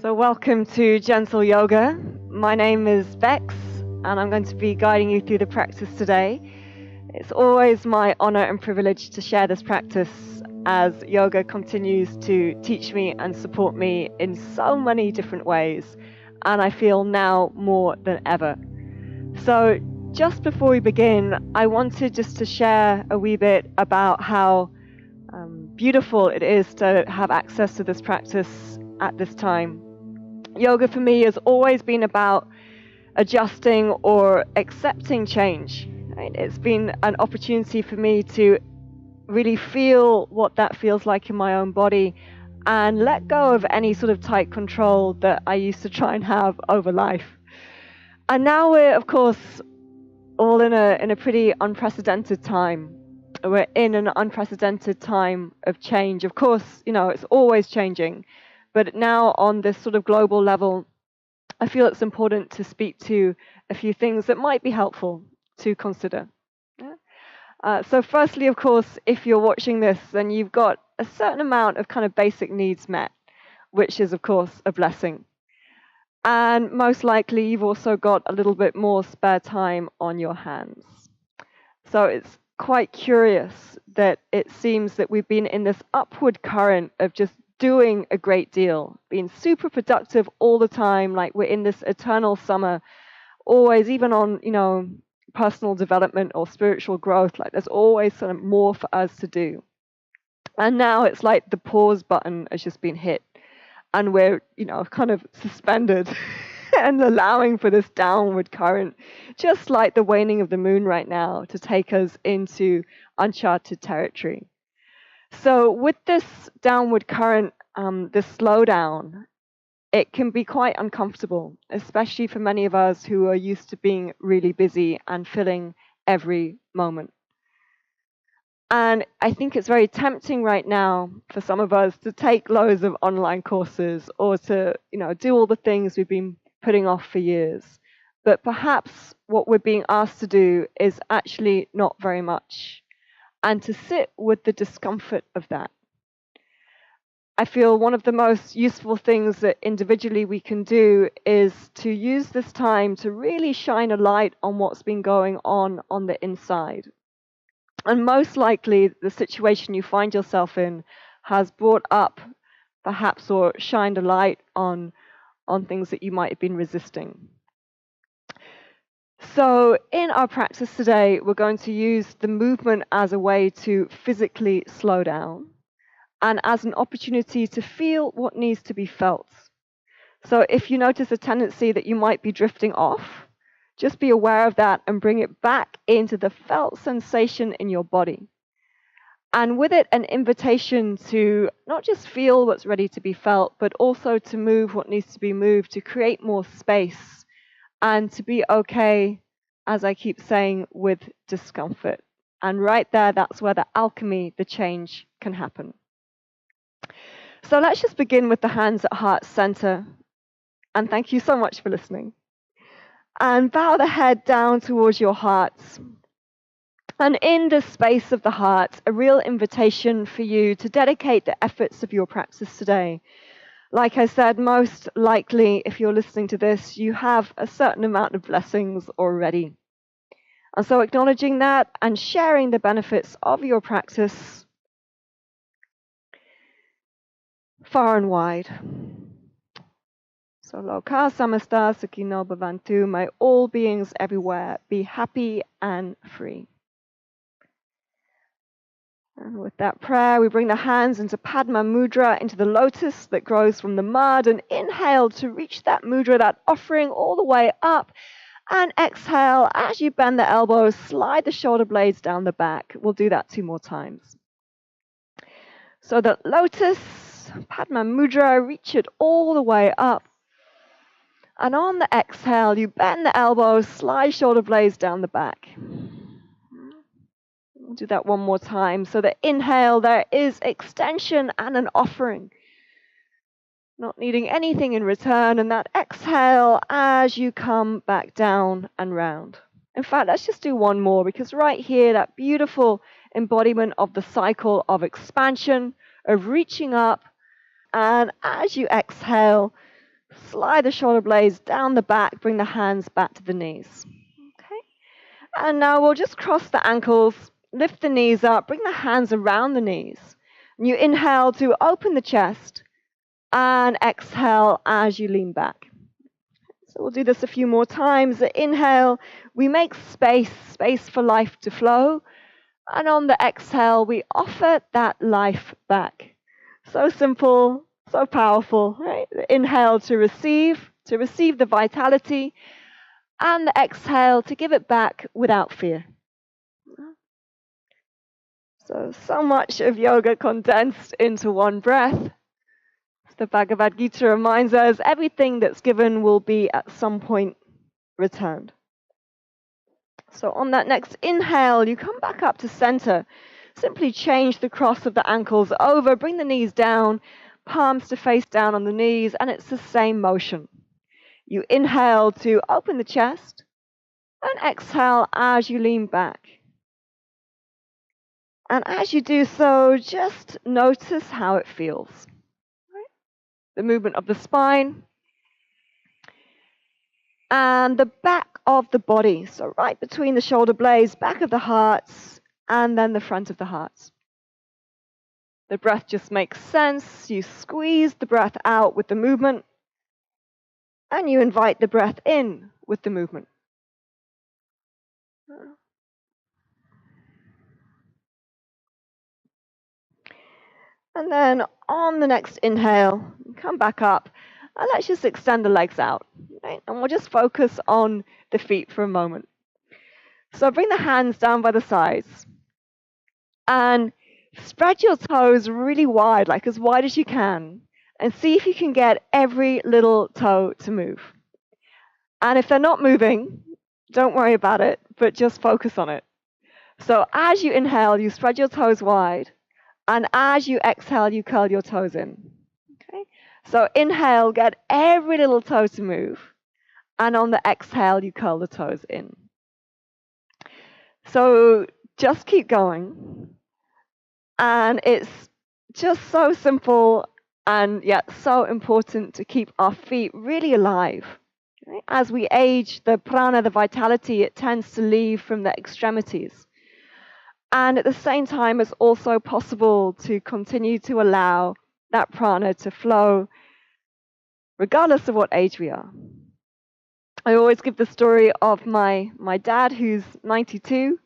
So welcome to Gentle Yoga. My name is Bex and I'm going to be guiding you through the practice today. It's always my honor and privilege to share this practice as yoga continues to teach me and support me in so many different ways, and I feel now more than ever. So just before we begin, I wanted just to share a wee bit about how beautiful it is to have access to this practice at this time. Yoga for me has always been about adjusting or accepting change. Right? It's been an opportunity for me to really feel what that feels like in my own body and let go of any sort of tight control that I used to try and have over life. And now we're, of course, all in a pretty unprecedented time. We're in an unprecedented time of change. Of course, it's always changing, but now on this sort of global level, I feel it's important to speak to a few things that might be helpful to consider. So firstly, of course, if you're watching this, then you've got a certain amount of kind of basic needs met, which is, of course, a blessing. And most likely, you've also got a little bit more spare time on your hands. So it's quite curious that it seems that we've been in this upward current of just doing a great deal, being super productive all the time, like we're in this eternal summer, always, even on, personal development or spiritual growth, like there's always sort of more for us to do. And now it's like the pause button has just been hit and we're, kind of suspended and allowing for this downward current, just like the waning of the moon right now, to take us into uncharted territory. So with this downward current, this slowdown, it can be quite uncomfortable, especially for many of us who are used to being really busy and filling every moment. And I think it's very tempting right now for some of us to take loads of online courses or to, do all the things we've been putting off for years. But perhaps what we're being asked to do is actually not very much, and to sit with the discomfort of that. I feel one of the most useful things that individually we can do is to use this time to really shine a light on what's been going on the inside. And most likely, the situation you find yourself in has brought up, perhaps, or shined a light on things that you might have been resisting. So in our practice today, we're going to use the movement as a way to physically slow down and as an opportunity to feel what needs to be felt. So if you notice a tendency that you might be drifting off, just be aware of that and bring it back into the felt sensation in your body. And with it, an invitation to not just feel what's ready to be felt, but also to move what needs to be moved, to create more space and to be okay, as I keep saying, with discomfort. And right there, that's where the alchemy, the change can happen. So let's just begin with the hands at heart center. And thank you so much for listening. And bow the head down towards your hearts. And in the space of the heart, a real invitation for you to dedicate the efforts of your practice today. Like I said, most likely, if you're listening to this, you have a certain amount of blessings already. And so acknowledging that and sharing the benefits of your practice far and wide. So loka samasta sukhino bhavantu, may all beings everywhere be happy and free. And with that prayer, we bring the hands into Padma Mudra, into the lotus that grows from the mud, and inhale to reach that mudra, that offering all the way up. And exhale, as you bend the elbows, slide the shoulder blades down the back. We'll do that 2 more times. So the lotus, Padma Mudra, reach it all the way up. And on the exhale, you bend the elbows, slide shoulder blades down the back. We'll do that 1 more time. So the inhale, there is extension and an offering, not needing anything in return. And that exhale as you come back down and round. In fact, let's just do 1 more, because right here, that beautiful embodiment of the cycle of expansion, of reaching up. And as you exhale, Slide the shoulder blades down the back, bring the hands back to the knees. Okay. And now we'll just cross the ankles, lift the knees up, bring the hands around the knees. And you inhale to open the chest and exhale as you lean back. So we'll do this a few more times. Inhale, we make space for life to flow. And on the exhale, we offer that life back. So simple, so powerful, right? Inhale to receive the vitality, and the exhale to give it back without fear. So much of yoga condensed into one breath. The Bhagavad Gita reminds us everything that's given will be at some point returned. So on that next inhale, you come back up to center. Simply change the cross of the ankles over, bring the knees down, palms to face down on the knees, and it's the same motion. You inhale to open the chest, and exhale as you lean back. And as you do so, just notice how it feels. The movement of the spine and the back of the body. So right between the shoulder blades, back of the hearts, and then the front of the hearts. The breath just makes sense. You squeeze the breath out with the movement, and you invite the breath in with the movement. And then on the next inhale, come back up, and let's just extend the legs out. Right? And we'll just focus on the feet for a moment. So bring the hands down by the sides, and spread your toes really wide, like as wide as you can, and see if you can get every little toe to move. And if they're not moving, don't worry about it, but just focus on it. So as you inhale, you spread your toes wide, and as you exhale, you curl your toes in. Okay? So inhale, get every little toe to move, and on the exhale, you curl the toes in. So just keep going. And it's just so simple and yet so important to keep our feet really alive. Right? As we age, the prana, the vitality, it tends to leave from the extremities. And at the same time, it's also possible to continue to allow that prana to flow regardless of what age we are. I always give the story of my dad, who's 92.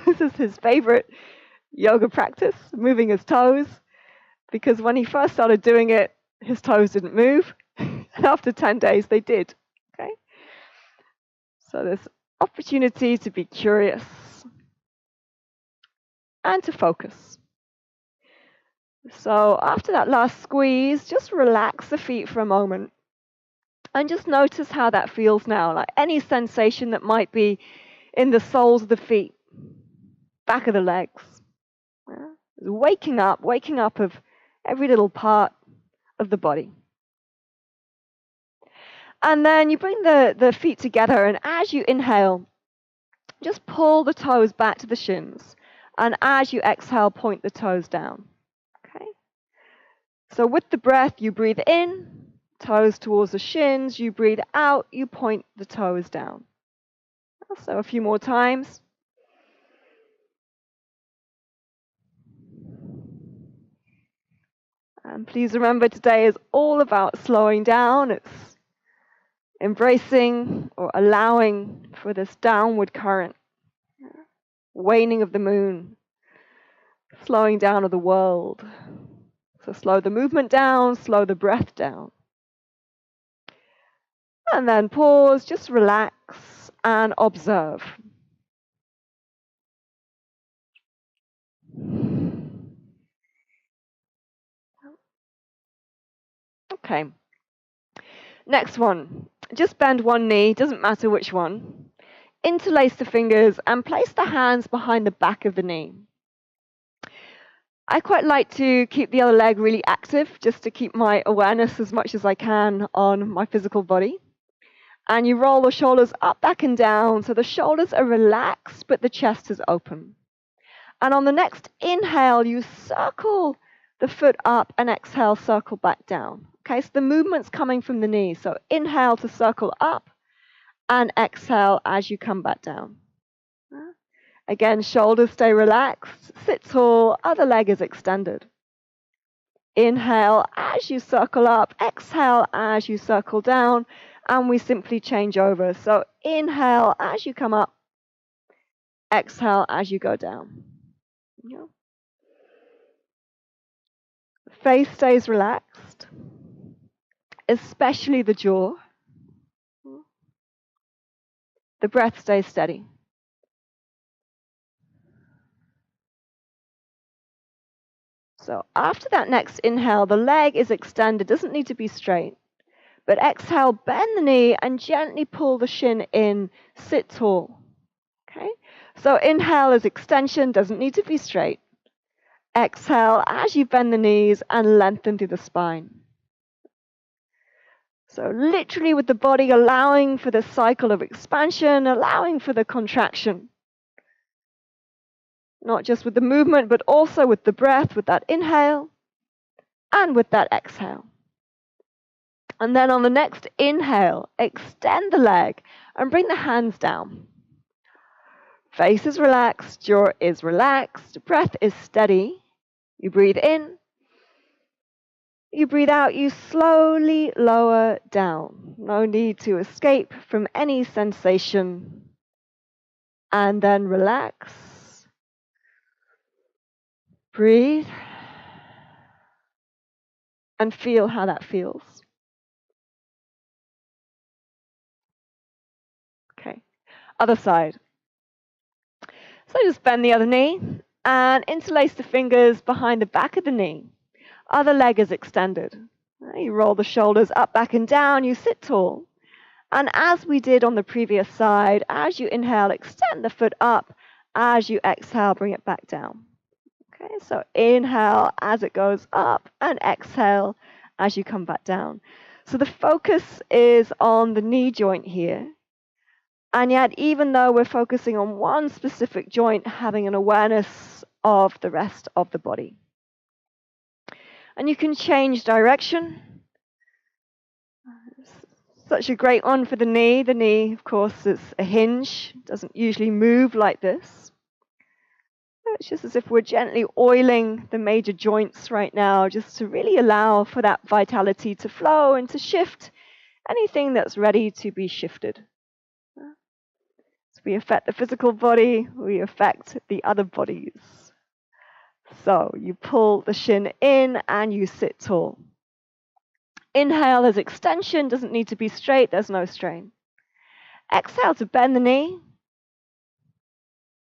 This is his favorite yoga practice, moving his toes, because when he first started doing it, his toes didn't move, and after 10 days, they did. Okay? So there's opportunity to be curious and to focus. So after that last squeeze, just relax the feet for a moment and just notice how that feels now, like any sensation that might be in the soles of the feet, back of the legs. Yeah? Waking up of every little part of the body. And then you bring the feet together, and as you inhale, just pull the toes back to the shins. And as you exhale, point the toes down. Okay? So with the breath, you breathe in, toes towards the shins. You breathe out, you point the toes down. So a few more times. And please remember, today is all about slowing down. It's embracing or allowing for this downward current, waning of the moon, slowing down of the world. So slow the movement down, slow the breath down. And then pause, just relax and observe. Okay. Next one. Just bend one knee, doesn't matter which one. Interlace the fingers and place the hands behind the back of the knee. I quite like to keep the other leg really active, just to keep my awareness as much as I can on my physical body. And you roll the shoulders up, back, and down, so the shoulders are relaxed, but the chest is open. And on the next inhale, you circle the foot up, and exhale, circle back down. Okay, so the movement's coming from the knees. So inhale to circle up and exhale as you come back down. Again, shoulders stay relaxed, sit tall, other leg is extended. Inhale as you circle up, exhale as you circle down, and we simply change over. So inhale as you come up, exhale as you go down. Yeah. Face stays relaxed, especially the jaw. The breath stays steady. So after that next inhale, the leg is extended, doesn't need to be straight. But exhale, bend the knee and gently pull the shin in, sit tall. Okay? So inhale is extension, doesn't need to be straight. Exhale as you bend the knees and lengthen through the spine. So literally with the body allowing for the cycle of expansion, allowing for the contraction. Not just with the movement, but also with the breath, with that inhale and with that exhale. And then on the next inhale, extend the leg and bring the hands down. Face is relaxed, jaw is relaxed, breath is steady. You breathe in. You breathe out, you slowly lower down. No need to escape from any sensation. And then relax. Breathe. And feel how that feels. Okay, other side. So just bend the other knee and interlace the fingers behind the back of the knee. Other leg is extended. You roll the shoulders up, back, and down. You sit tall. And as we did on the previous side, as you inhale, extend the foot up. As you exhale, bring it back down. Okay, so inhale as it goes up and exhale as you come back down. So the focus is on the knee joint here. And yet, even though we're focusing on one specific joint, having an awareness of the rest of the body. And you can change direction. Such a great one for the knee. The knee, of course, is a hinge. It doesn't usually move like this. It's just as if we're gently oiling the major joints right now, just to really allow for that vitality to flow and to shift anything that's ready to be shifted. As we affect the physical body, we affect the other bodies. So you pull the shin in and you sit tall. Inhale as extension, doesn't need to be straight, there's no strain. Exhale to bend the knee.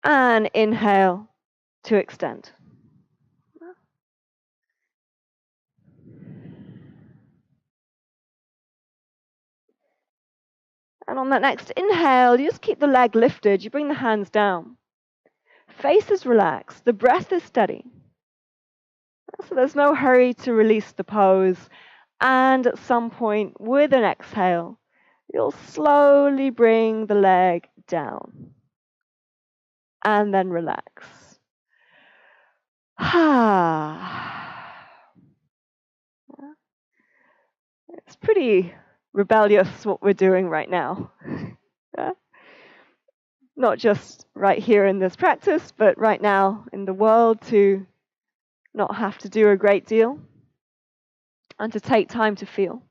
And inhale to extend. And on that next inhale, you just keep the leg lifted, you bring the hands down. Face is relaxed, the breath is steady. So there's no hurry to release the pose. And at some point, with an exhale, you'll slowly bring the leg down. And then relax. It's pretty rebellious what we're doing right now. Not just right here in this practice, but right now in the world, to not have to do a great deal and to take time to feel.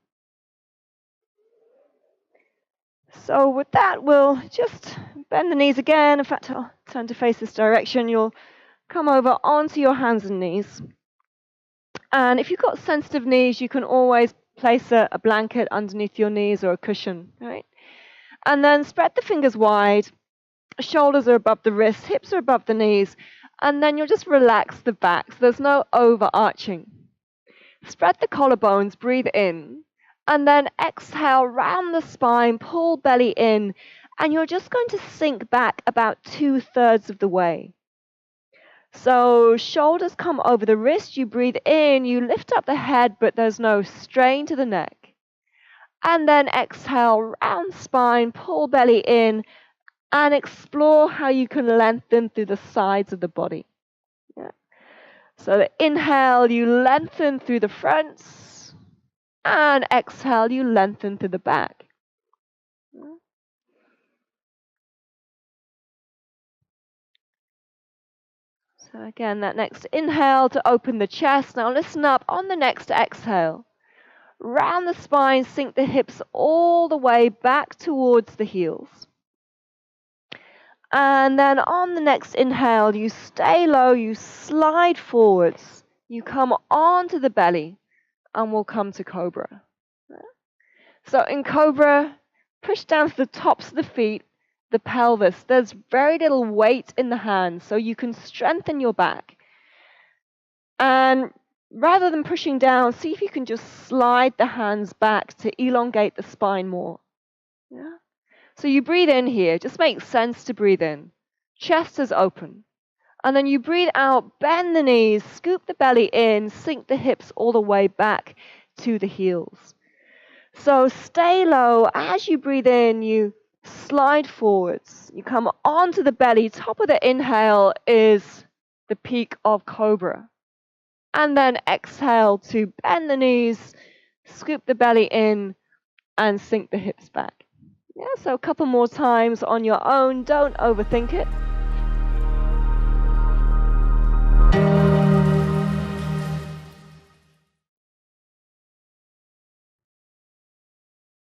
So with that, we'll just bend the knees again. In fact, I'll turn to face this direction. You'll come over onto your hands and knees. And if you've got sensitive knees, you can always place a blanket underneath your knees or a cushion, right? And then spread the fingers wide. Shoulders are above the wrists, hips are above the knees. And then you'll just relax the back. So there's no overarching. Spread the collarbones, breathe in. And then exhale, round the spine, pull belly in. And you're just going to sink back about 2/3 of the way. So shoulders come over the wrist, you breathe in, you lift up the head, but there's no strain to the neck. And then exhale, round spine, pull belly in, and explore how you can lengthen through the sides of the body. Yeah. So the inhale, you lengthen through the fronts. And exhale, you lengthen to the back. So again, that next inhale to open the chest. Now listen up. On the next exhale, round the spine, sink the hips all the way back towards the heels. And then on the next inhale, you stay low, you slide forwards, you come onto the belly, and we'll come to cobra. So in cobra, push down to the tops of the feet, the pelvis. There's very little weight in the hands, so you can strengthen your back. And rather than pushing down, see if you can just slide the hands back to elongate the spine more. Yeah. So you breathe in here. Just makes sense to breathe in. Chest is open. And then you breathe out, bend the knees, scoop the belly in, sink the hips all the way back to the heels. So stay low. As you breathe in, you slide forwards. You come onto the belly. Top of the inhale is the peak of cobra. And then exhale to bend the knees, scoop the belly in, and sink the hips back. Yeah, so a couple more times on your own. Don't overthink it.